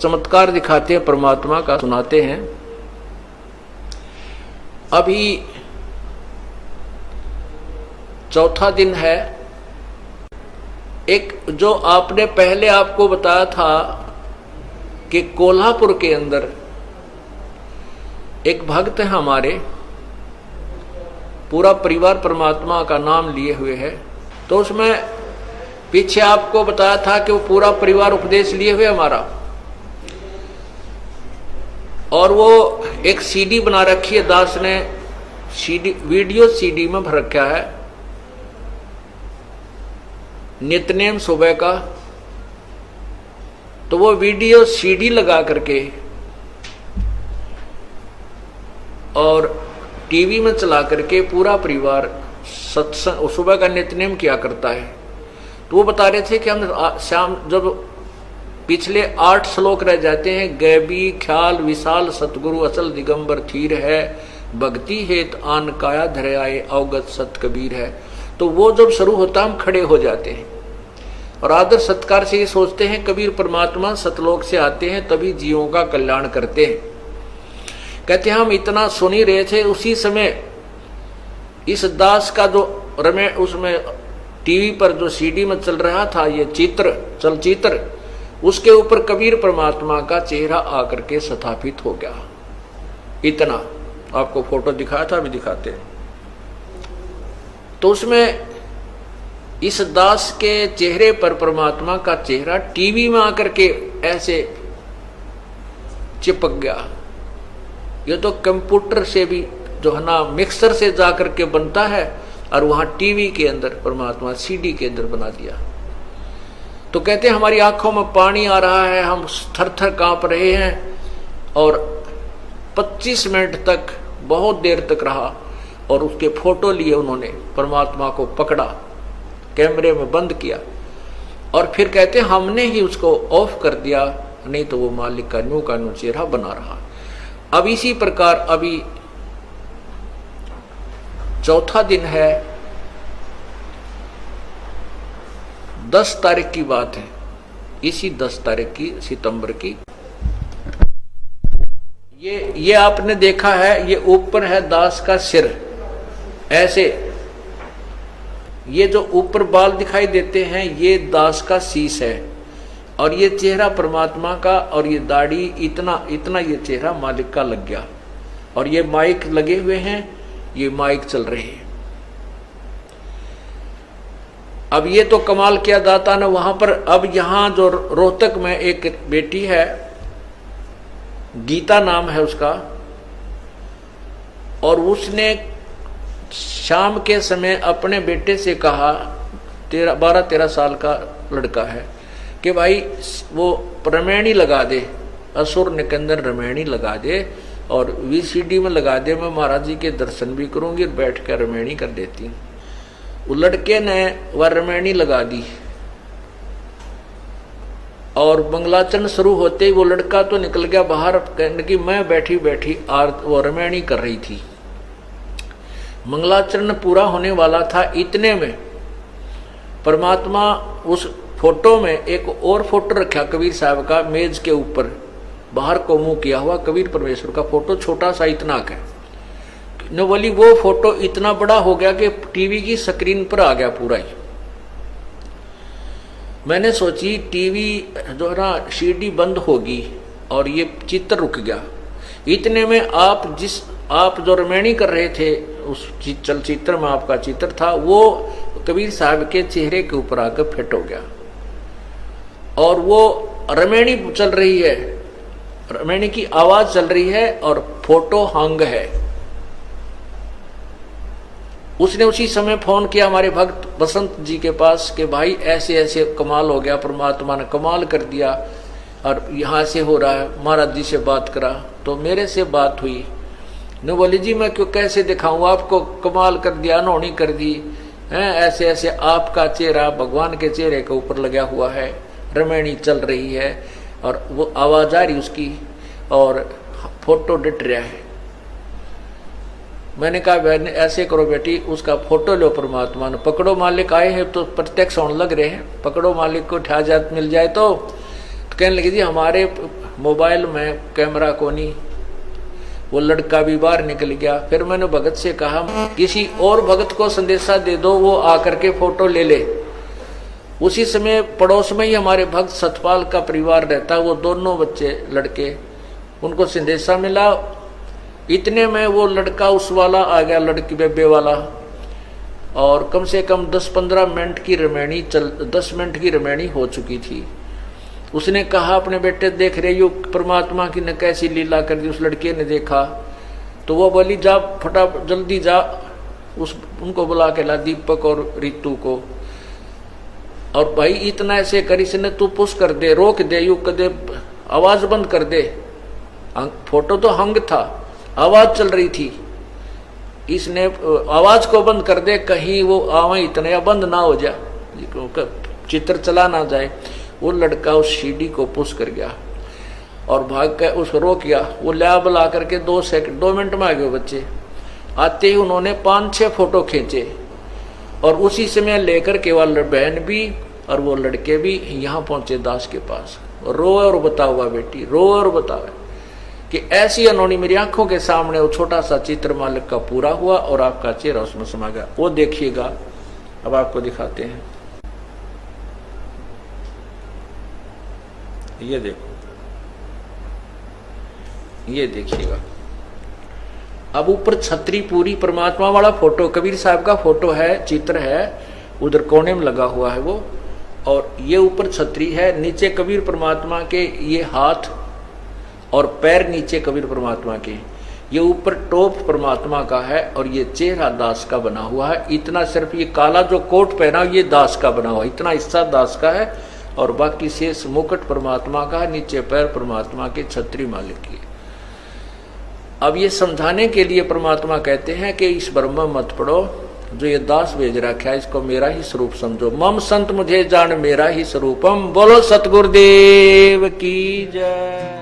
चमत्कार दिखाते हैं, परमात्मा का सुनाते हैं। अभी चौथा दिन है। एक जो आपने पहले आपको बताया था कि कोल्हापुर के अंदर एक भक्त है हमारे, पूरा परिवार परमात्मा का नाम लिए हुए है। तो उसमें पीछे आपको बताया था कि वो पूरा परिवार उपदेश लिए हुए हमारा, और वो एक सीडी बना रखी है, दास ने सीडी, वीडियो सीडी में भर रखा है, नित्यनेम सुबह का। तो वो वीडियो सीडी लगा करके और टीवी में चला करके पूरा परिवार सत्संग सुबह का नित्यनेम किया करता है। तो वो बता रहे थे कि हम शाम जब पिछले 8 श्लोक रह जाते हैं, गैबी ख्याल विशाल सतगुरु अचल दिगंबर थीर है, भक्ति हेत आन काया धरे आए अवगत सत कबीर है। तो वो जब शुरू होता हम खड़े हो जाते हैं और आदर सत्कार से ये सोचते हैं कबीर परमात्मा सतलोक से आते हैं तभी जीवों का कल्याण करते हैं। कहते हैं हम इतना सुन ही रहे थे, उसी समय इस दास का जो उसमें टीवी पर जो सीडी में चल रहा था ये चलचित्र, उसके ऊपर कबीर परमात्मा का चेहरा आकर के स्थापित हो गया। इतना आपको फोटो दिखाया था, अभी दिखाते हैं। तो उसमें इस दास के चेहरे पर परमात्मा का चेहरा टीवी में आकर के ऐसे चिपक गया। ये तो कंप्यूटर से भी जो है ना मिक्सर से जाकर के बनता है, और वहां टीवी के अंदर परमात्मा सीडी के अंदर बना दिया। तो कहते हैं हमारी आंखों में पानी आ रहा है, हम थर थर कांप रहे हैं, और 25 मिनट तक बहुत देर तक रहा, और उसके फोटो लिए उन्होंने, परमात्मा को पकड़ा, कैमरे में बंद किया, और फिर कहते हैं हमने ही उसको ऑफ कर दिया, नहीं तो वो मालिक का न्यू चेहरा बना रहा। अब इसी प्रकार अभी चौथा दिन है, 10 तारीख की बात है, इसी 10 तारीख की सितंबर की। ये आपने देखा है, ये ऊपर है दास का सिर, ऐसे ये जो ऊपर बाल दिखाई देते हैं ये दास का शीश है, और ये चेहरा परमात्मा का, और ये दाढ़ी इतना ये चेहरा मालिक का लग गया, और ये माइक लगे हुए हैं, ये माइक चल रहे हैं। अब ये तो कमाल किया दाता ने वहां पर। अब यहां जो रोहतक में एक बेटी है, गीता नाम है उसका, और उसने शाम के समय अपने बेटे से कहा, 12-13 साल का लड़का है, कि भाई वो रमैनी लगा दे, असुर निकंदन रमैनी लगा दे, और वीसीडी में लगा दे, मैं महाराज जी के दर्शन भी करूंगी और बैठ कर रमैनी कर देती हूँ। वो लड़के ने वह रमैनी लगा दी, और मंगलाचरण शुरू होते ही वो लड़का तो निकल गया बाहर, कहने की मैं बैठी बैठी वो रमैनी कर रही थी। मंगलाचरण पूरा होने वाला था, इतने में परमात्मा उस फोटो में एक और फोटो रखा कबीर साहब का, मेज के ऊपर बाहर को मुंह किया हुआ कबीर परमेश्वर का फोटो, छोटा सा इतना का न बोली। वो फोटो इतना बड़ा हो गया कि टीवी की स्क्रीन पर आ गया पूरा ही। मैंने सोची टीवी जो है ना सीडी बंद होगी और ये चित्र रुक गया। इतने में आप जो रमैनी कर रहे थे उस चलचित्र में आपका चित्र था, वो कबीर साहब के चेहरे के ऊपर आकर फिट हो गया, और वो रमैनी चल रही है, रमैनी की आवाज चल रही है, और फोटो हंग है। उसने उसी समय फोन किया हमारे भक्त बसंत जी के पास कि भाई ऐसे ऐसे कमाल हो गया, परमात्मा ने कमाल कर दिया, और यहाँ से हो रहा है। महाराज जी से बात करा तो मेरे से बात हुई, न बोली जी मैं क्यों कैसे दिखाऊं आपको, कमाल कर दिया, अनहोनी कर दी है, ऐसे ऐसे आपका चेहरा भगवान के चेहरे के ऊपर लगा हुआ है, रमैनी चल रही है, और वो आवाज आ रही उसकी, और फोटो डट रहा है। मैंने कहा बहन ऐसे करो बेटी, उसका फोटो लो, परमात्मा ने पकड़ो, मालिक आए हैं तो प्रत्यक्ष होने लग रहे हैं, पकड़ो मालिक को, ठा जात मिल जाए तो कहने लगी जी हमारे मोबाइल में कैमरा को नहीं, वो लड़का भी बाहर निकल गया। फिर मैंने भगत से कहा किसी और भगत को संदेशा दे दो, वो आकर के फोटो ले ले। उसी समय पड़ोस में ही हमारे भक्त सतपाल का परिवार रहता, वो दोनों बच्चे लड़के, उनको संदेशा मिला। इतने में वो लड़का उस वाला आ गया, लड़की बेबे वाला, और कम से कम 10-15 मिनट की रमैनी 10 मिनट की रमैनी हो चुकी थी। उसने कहा अपने बेटे देख रहे हो परमात्मा की न कैसी लीला कर दी। उस लड़के ने देखा तो वो बोली जा फटा जल्दी जा, उनको बुला के ला, दीपक और रितु को। और भाई इतना ऐसे करी इसने, तू पुश कर दे, रोक दे, यू कदे आवाज बंद कर दे। फोटो तो हंग था, आवाज चल रही थी, इसने आवाज को बंद कर दे, कहीं वो आवा इतना या बंद ना हो जाए, चित्र चला ना जाए। वो लड़का उस सीढ़ी को पुश कर गया और भाग कर उसको रोक गया। वो लैब ला करके 2 मिनट में आ गए बच्चे। आते ही उन्होंने 5-6 फोटो खींचे और उसी समय लेकर के वाले बहन भी और वो लड़के भी यहाँ पहुंचे दास के पास। रो और बता हुआ बेटी, रो और बता कि ऐसी अनोनी मेरी आंखों के सामने वो छोटा सा चित्र मालिक का पूरा हुआ और आपका चेहरा उसमें समा गया। वो देखिएगा, अब आपको दिखाते हैं, ये देखो, ये देखिएगा। अब ऊपर छतरी पूरी परमात्मा वाला फोटो, कबीर साहब का फोटो है, चित्र है, उधर कोने में लगा हुआ है वो, और ये ऊपर छतरी है, नीचे कबीर परमात्मा के ये हाथ और पैर नीचे कबीर परमात्मा के, ये ऊपर टोप परमात्मा का है और ये चेहरा दास का बना हुआ है। इतना सिर्फ ये काला जो कोट पहना ये दास का बना हुआ है, इतना हिस्सा दास का है और बाकी शेष मुकुट परमात्मा का, नीचे पैर परमात्मा के, छतरी मालिक की। अब ये समझाने के लिए परमात्मा कहते हैं कि इस ब्रह्म मत पढ़ो, जो ये दास भेज रखा है इसको मेरा ही स्वरूप समझो। मम संत मुझे जान मेरा ही स्वरूपम। बोलो सतगुरुदेव की जय।